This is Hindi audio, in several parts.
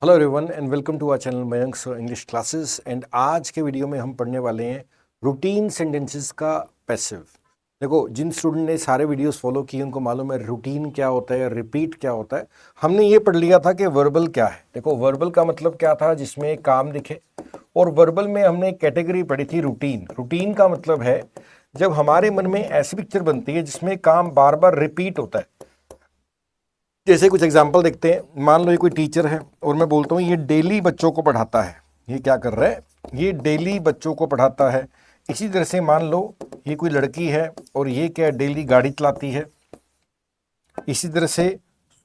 Hello everyone and welcome to our channel Mayank English classes. And आज के वीडियो में हम पढ़ने वाले हैं रूटीन सेंटेंसेस का पैसिव। देखो, जिन स्टूडेंट ने सारे वीडियोस फॉलो किए उनको मालूम है रूटीन क्या होता है, रिपीट क्या होता है। हमने ये पढ़ लिया था कि वर्बल क्या है। देखो, वर्बल का मतलब क्या था, जिसमें काम दिखे। और वर्बल में हमने एक कैटेगरी पढ़ी थी रूटीन। रूटीन का मतलब है जब हमारे मन में ऐसी पिक्चर बनती है जिसमें काम बार बार रिपीट होता है। जैसे कुछ एग्जाम्पल देखते हैं। मान लो ये कोई टीचर है और मैं बोलता हूँ ये डेली बच्चों को पढ़ाता है। ये क्या कर रहा है? ये डेली बच्चों को पढ़ाता है। इसी तरह से मान लो ये कोई लड़की है और ये क्या डेली गाड़ी चलाती है। इसी तरह से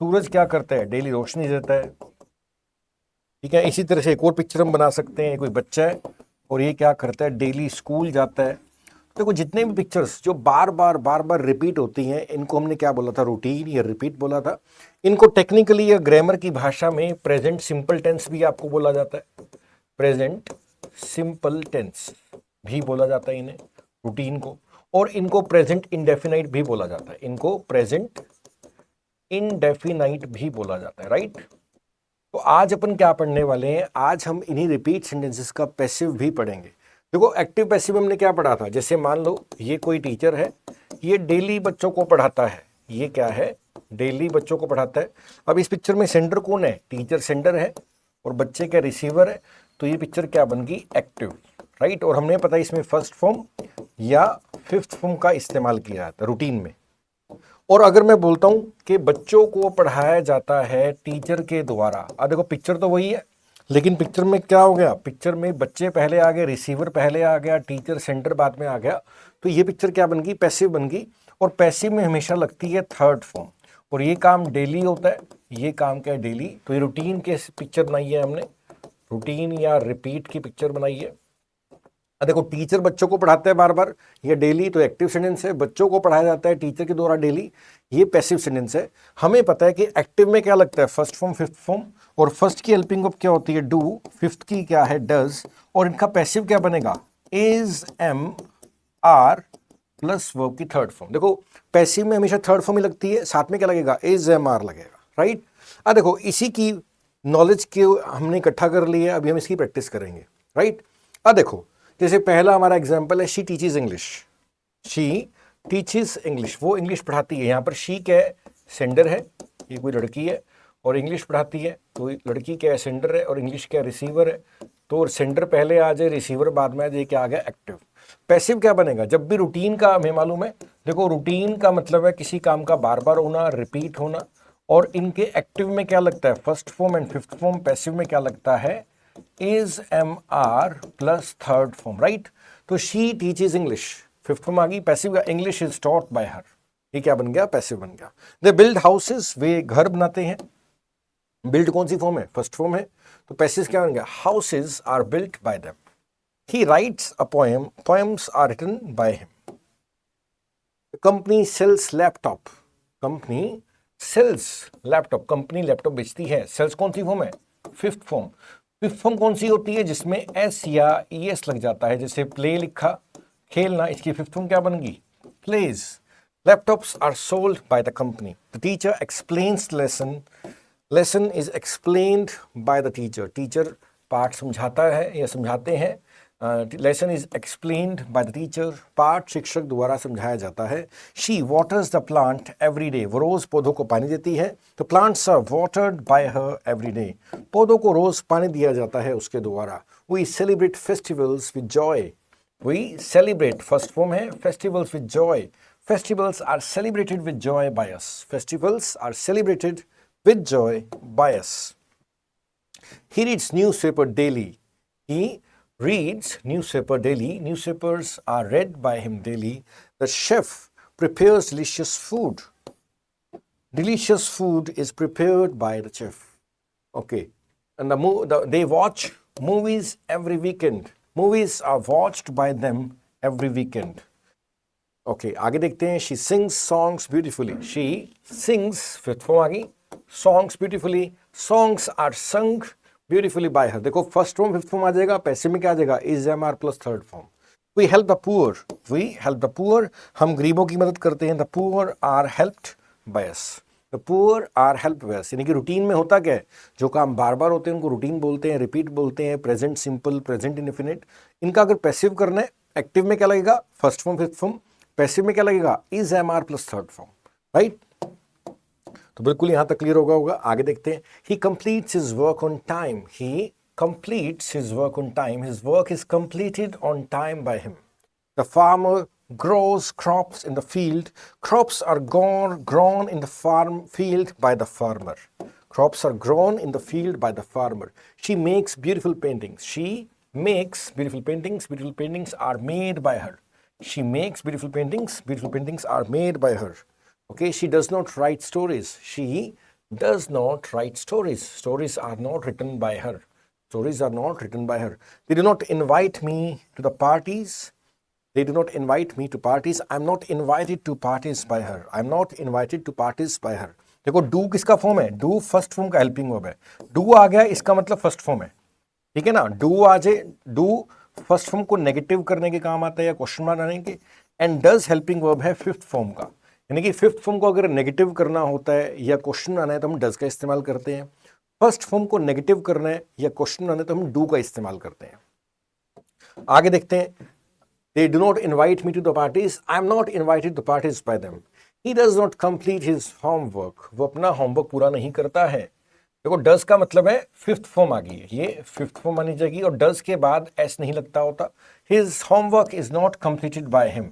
सूरज क्या करता है? डेली रोशनी देता है। ठीक है। इसी तरह से एक और पिक्चर हम बना सकते हैं। कोई बच्चा है और ये क्या करता है? डेली स्कूल जाता है। देखो, जितने भी पिक्चर्स जो बार बार रिपीट होती हैं, इनको हमने क्या बोला था? रूटीन या रिपीट बोला था। इनको टेक्निकली या ग्रामर की भाषा में प्रेजेंट सिंपल टेंस भी आपको बोला जाता है। प्रेजेंट सिंपल टेंस भी बोला जाता है इन्हें, रूटीन को। और इनको प्रेजेंट इंडेफिनाइट भी बोला जाता है। इनको प्रेजेंट इंडेफिनाइट भी बोला जाता है, राइट। तो आज अपन क्या पढ़ने वाले हैं? आज हम इन्हीं रिपीट सेंटेंसेस का पैसिव भी पढ़ेंगे। देखो, एक्टिव पैसिव हमने क्या पढ़ा था? जैसे मान लो ये कोई टीचर है, ये डेली बच्चों को पढ़ाता है। ये क्या है? डेली बच्चों को पढ़ाता है। अब इस पिक्चर में सेंडर कौन है? टीचर सेंडर है और बच्चे क्या रिसीवर है। तो ये पिक्चर क्या बन गई? Active, right. और हमने पता इसमें फर्स्ट फॉर्म या फिफ्थ फॉर्म का इस्तेमाल किया था रूटीन में। और अगर मैं बोलता हूं कि बच्चों को पढ़ाया जाता है टीचर के द्वारा, अब देखो पिक्चर तो वही है, लेकिन पिक्चर में क्या हो गया? पिक्चर में बच्चे पहले आ गए, रिसीवर पहले आ गया, टीचर सेंटर बाद में आ गया। तो ये पिक्चर क्या बन गई? पैसिव बन गई। और पैसिव में हमेशा लगती है थर्ड फॉर्म। और ये काम डेली होता है। ये काम क्या है? डेली। तो ये रूटीन के पिक्चर बनाई है हमने, रूटीन या रिपीट की पिक्चर बनाई है। देखो, टीचर बच्चों को पढ़ाते हैं बार बार, ये डेली, तो एक्टिव सेंटेंस है। बच्चों को पढ़ाया जाता है टीचर के द्वारा डेली, ये पैसिव सेंटेंस है। हमें पता है कि एक्टिव में क्या लगता है? First form, fifth form. और फर्स्ट की हेल्पिंग ऑफ क्या होती है? डू। फिफ्थ की क्या है? डज। और इनका पैसिव क्या बनेगा? Is, am, are plus verb की थर्ड फॉर्म। देखो, पैसिव में हमेशा थर्ड फॉर्म ही लगती है, साथ में क्या लगेगा? इज, एम, आर लगेगा, राइट। अब देखो, इसी की नॉलेज के हमने इकट्ठा कर ली है, अभी हम इसकी प्रैक्टिस करेंगे, राइट। अब देखो, जैसे पहला हमारा एग्जाम्पल है, she teaches English. She teaches English, वो इंग्लिश पढ़ाती है। यहाँ पर शी क्या है? सेंडर है, ये कोई लड़की है और इंग्लिश पढ़ाती है। तो लड़की क्या है? सेंडर है और इंग्लिश क्या? रिसीवर है। तो सेंडर पहले आ जाए, रिसीवर बाद में आ जाए, क्या आ गया? एक्टिव। पैसिव क्या बनेगा? जब भी रूटीन का हमें मालूम है, देखो रूटीन का मतलब है किसी काम का बार बार होना, रिपीट होना। और इनके एक्टिव में क्या लगता है? First form and fifth form. Passive में क्या लगता है? Is, am, are plus third form, right. तो she teaches English, fifth form आ गई। पैसिव का English is taught by her, ये क्या बन गया? पैसिव बन गया। दे बिल्ड हाउसेस, वे घर बनाते हैं। बिल्ड कौन सी फॉर्म है? फर्स्ट फॉर्म है। तो पैसिव क्या बन गया? Houses are built by them. He writes a poem, poems are written by him. Company sells laptop, company sells laptop, company laptop बेचती है। सेल्स कौन सी फॉर्म है? Fifth form. फिफ्थ फॉर्म कौन सी होती है? जिसमें एस या ई एस लग जाता है। जैसे प्ले लिखा, खेलना, इसकी फिफ्थ फॉर्म क्या बन गई? Plays. Laptops are sold by the company. The teacher explains lesson, lesson is explained by the teacher. Teacher पाठ समझाता है या समझाते हैं। Lesson is explained by the teacher, पाठ शिक्षक द्वारा समझाया जाता है। She waters the plant every day, वो रोज पौधों को पानी देती है। तो plants are watered by her every day, पौधों को रोज पानी दिया जाता है उसके द्वारा। We celebrate festivals with joy, we celebrate, first form है, festivals with joy. Festivals are celebrated with joy by us, festivals are celebrated with joy by us. He reads newspaper daily. He reads newspaper daily. Newspapers are read by him daily. The chef prepares delicious food. Delicious food is prepared by the chef. Okay. And they watch movies every weekend. Movies are watched by them every weekend. Okay, आगे देखते हैं। She sings songs beautifully. She sings, fifth form आ गई, songs beautifully. Songs are sung beautifully by her. देखो, फर्स्ट फॉर्म फिफ्थ फॉर्म आ जाएगा, पैसिव में क्या आ जाएगा? Is, am, are plus third form. We help the poor. We help the poor. हम गरीबों की मदद करते हैं। The poor are helped by us. The poor are helpless, यानी कि रूटीन में होता क्या है, जो काम बार बार होते हैं उनको रूटीन बोलते हैं, रिपीट बोलते हैं, प्रेजेंट सिंपल, प्रेजेंट इंडेफिनिट। इनका अगर पैसिव करना है, एक्टिव में क्या लगेगा, first form fifth form, passive में क्या लगेगा, is am are plus third form, right. तो बिल्कुल यहां तक क्लियर होगा। आगे देखते हैं। He completes his work on time, he completes his work on time, his work is completed on time by him. The farmer grows crops in the field, crops are grown in the farm field by the farmer. Crops are grown in the field by the farmer. She makes beautiful paintings, she makes beautiful paintings, beautiful paintings are made by her. She makes beautiful paintings, beautiful paintings are made by her. Okay, she does not write stories, she does not write stories, stories are not written by her. Stories are not written by her. They do not invite me to the parties. They do not invite me to parties. I'm not invited to parties by her. I'm not invited to parties by her. देखो डू किसका फॉर्म है, डू फर्स्ट फॉर्म का हेल्पिंग वर्ब है। डू आ गया, इसका मतलब फर्स्ट फॉर्म है, ठीक है ना। डू आ जाए, डू फर्स्ट फॉर्म को नेगेटिव करने के काम आता है या क्वेश्चन बनाने के। एंड डज हेल्पिंग वर्ब है फिफ्थ फॉर्म का, यानी कि फिफ्थ फॉर्म को अगर नेगेटिव करना होता है या क्वेश्चन बनाना है तो हम डज का इस्तेमाल करते हैं। फर्स्ट फॉर्म को नेगेटिव करना है या क्वेश्चन बनाना है तो हम डू का इस्तेमाल करते हैं। आगे देखते हैं। They do not invite me to the parties. I am not invited to parties by them. He does not complete his homework. वो अपना होमवर्क पूरा नहीं करता है। देखो डज का मतलब है फिफ्थ फॉर्म आ गई है, ये फिफ्थ फॉर्म मानी जाएगी और डज के बाद एस नहीं लगता होता। His homework is not completed by him.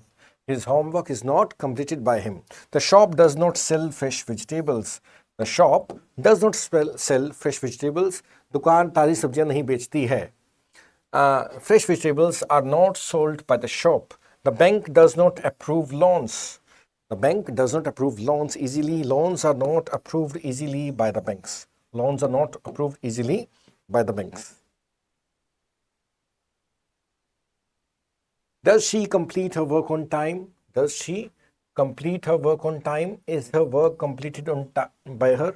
His homework is not completed by him. The shop does not sell fresh vegetables. The shop does not sell fresh vegetables. दुकान ताज़ी सब्जियां नहीं बेचती है। Fresh vegetables are not sold by the shop. The bank does not approve loans. The bank does not approve loans easily. Loans are not approved easily by the banks. Loans are not approved easily by the banks. Does she complete her work on time? Does she complete her work on time? Is her work completed on time by her?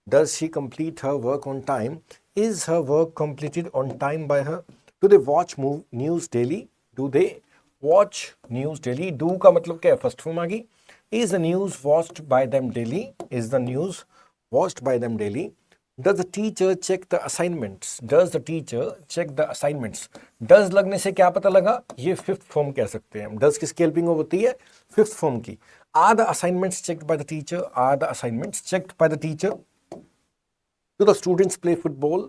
Does she complete her work on time? Is her work completed on time by her? Do they watch news daily? Do they watch news daily? Do का मतलब क्या है, फर्स्ट फॉर्म आ गई। Is the news watched by them daily? Is the news watched by them daily? Does the teacher check the assignments? Does the teacher check the assignments? Does लगने से क्या पता लगा, ये फिफ्थ फॉर्म कह सकते हैं हम। Does किसकी हेल्पिंग होती है, फिफ्थ फॉर्म की। Are the assignments checked by the teacher? Are the assignments checked by the teacher? Do the students play football?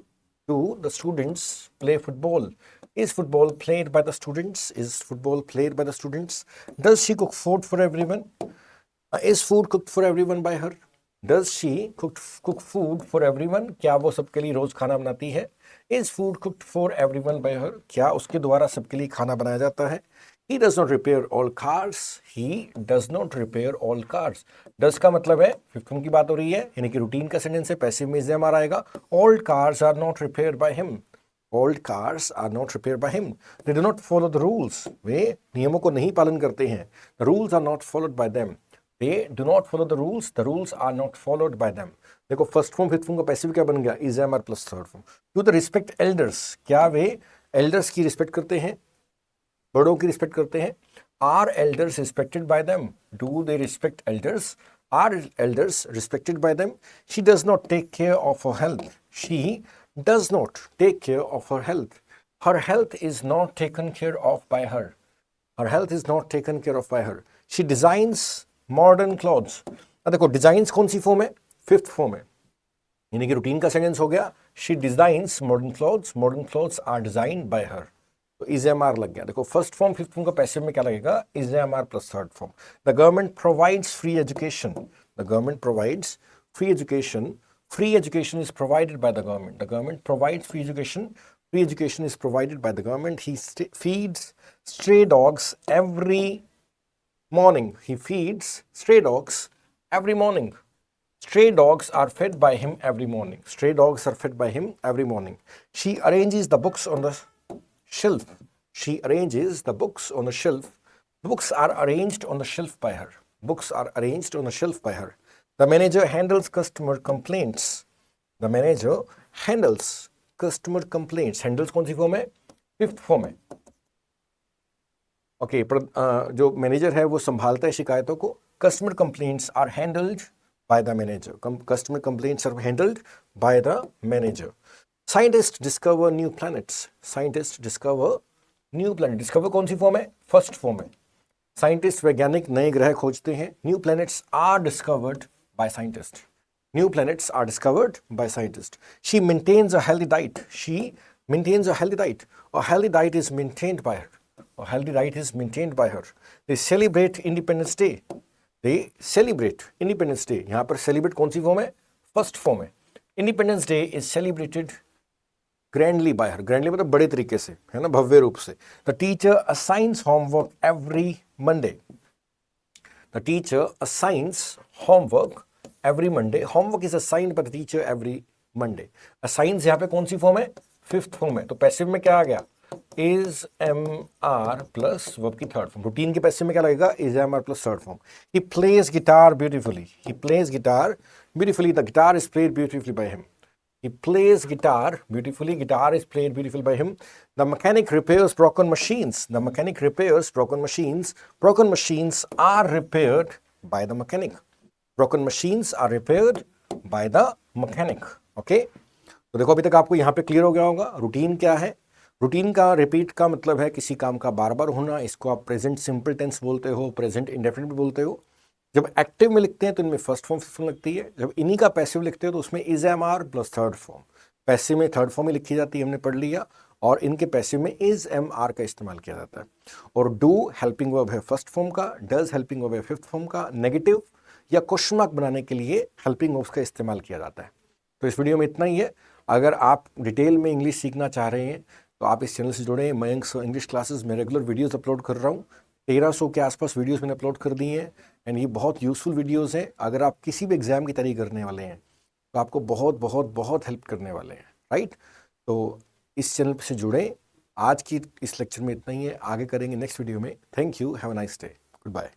Do the students play football? Is football played by the students? Is football played by the students? Does she cook food for everyone? Is food cooked for everyone by her? Does she cook food for everyone? क्या वो सबके लिए रोज खाना बनाती है? Is food cooked for everyone by her? क्या उसके द्वारा सबके लिए खाना बनाया जाता है? He does not repair all cars. He does not repair all cars. Does का मतलब है फिफ्थ फॉर्म की बात हो रही है, यानी कि रूटीन का सेंटेंस है, पैसिव में इज़ हमारा आएगा। All cars are not repaired by him. All cars are not repaired by him. They do not follow the rules. वे नियमों को नहीं पालन करते हैं। The rules are not followed by them. They do not follow the rules. The rules are not followed by them. देखो फर्स्ट फॉर्म फिफ्थ फॉर्म का पैसिव क्या बन गया, is am are plus third form. To the respect elders, क्या वे एल्डर्स की रिस्पेक्ट करते हैं, बड़ों की रिस्पेक्ट करते हैं। Are elders respected by them? Do they respect elders? Are elders respected by them? She does not take care of her health. She does not take care of her health. Her health is not taken care of by her. Her health is not taken care of by her. She designs modern clothes. देखो डिजाइंस कौन सी फॉर्म है, फिफ्थ फॉर्म है, यानी कि रूटीन का सेंटेंस हो गया। She designs modern clothes, modern clothes are designed by her. तो इज एम आर लग गया। देखो फर्स्ट फॉर्म फिफ्थ फॉर्म का पैसिव में क्या लगेगा, is am are plus third form. The government provides free education. The government provides free education. Free education is provided by the government. The government provides free education. Free education is provided by the government. He feeds stray dogs every morning. He feeds stray dogs every morning. Stray dogs are fed by him every morning. Stray dogs are fed by him every morning. She arranges the books on the shelf. She arranges the books on the shelf. Books are arranged on the shelf by her. Books are arranged on the shelf by her. The manager handles customer complaints. The manager handles customer complaints. Handles कौन सी फॉर्म है, फिफ्थ फॉर्म है। ओके, जो मैनेजर है वो संभालता है शिकायतों को। Customer complaints are handled by the manager. Customer complaints are handled by the manager. Scientists discover new planets. Scientists discover new planet. Discover कौन सी फॉर्म है? फर्स्ट फॉर्म है. साइंटिस्ट वैज्ञानिक नए ग्रह खोजते हैं. New planets are discovered by scientist. New planets are discovered by scientists. She maintains a healthy diet. She maintains a healthy diet. A healthy diet is maintained by her. A healthy diet is maintained by her. They celebrate Independence Day. They celebrate Independence Day. यहाँ पर celebrate कौन सी form है? First form है. Independence Day is celebrated grandly by her. Grandly मतलब बड़े तरीके से, है ना, भव्य रूप से. The teacher assigns homework every Monday. The teacher assigns homework every Monday. Homework is assigned by the teacher every Monday. Assigns यहाँ पे कौन सी फॉर्म है? फिफ्थ फॉर्म है. तो पैसिव में क्या आ गया? Is MR प्लस वर्ब की थर्ड फॉर्म. रूटीन के पैसिव में क्या लगेगा? Is MR plus third form. He plays guitar beautifully. He plays guitar beautifully. The guitar is played beautifully by him. He plays guitar beautifully. Guitar is played beautifully by him. The mechanic repairs broken machines. The mechanic repairs broken machines. Broken machines are repaired by the mechanic. Broken machines are repaired by the mechanic. Okay? तो देखो अभी तक आपको यहाँ पे क्लियर हो गया होगा. रूटीन क्या है? रूटीन का रिपीट का मतलब है किसी काम का बार बार होना. इसको आप प्रेजेंट सिंपल टेंस बोलते हो, प्रेजेंट इंडेफिनिट भी बोलते हो. जब एक्टिव में लिखते हैं तो इनमें फर्स्ट फॉर्म फिफ्थ फॉर्म लगती है. जब इन्हीं का पैसिव लिखते हो तो उसमें is am are plus third form. Passive में थर्ड फॉर्म ही लिखी जाती है, हमने पढ़ लिया. और इनके पैसिव में इज एम आर का इस्तेमाल किया जाता है. और डू हेल्पिंग वर्ब है फर्स्ट फॉर्म का, डज हेल्पिंग वर्ब है फिफ्थ फॉर्म का. नेगेटिव या क्वेश्चन मार्क बनाने के लिए हेल्पिंग वर्ब्स का इस्तेमाल किया जाता है. तो इस वीडियो में इतना ही है. अगर आप डिटेल में इंग्लिश सीखना चाह रहे हैं तो आप इस चैनल से जुड़ें. मयंक इंग्लिश क्लासेस में रेगुलर वीडियोस अपलोड कर रहा हूँ. 1300 के आसपास वीडियोस मैंने अपलोड कर दी हैं. एंड ये बहुत यूज़फुल वीडियोस हैं. अगर आप किसी भी एग्जाम की तैयारी करने वाले हैं तो आपको बहुत बहुत बहुत हेल्प करने वाले हैं. राइट? तो इस चैनल से जुड़ें. आज की इस लेक्चर में इतना ही है. आगे करेंगे नेक्स्ट वीडियो में. Thank you. Have a nice day. Good bye.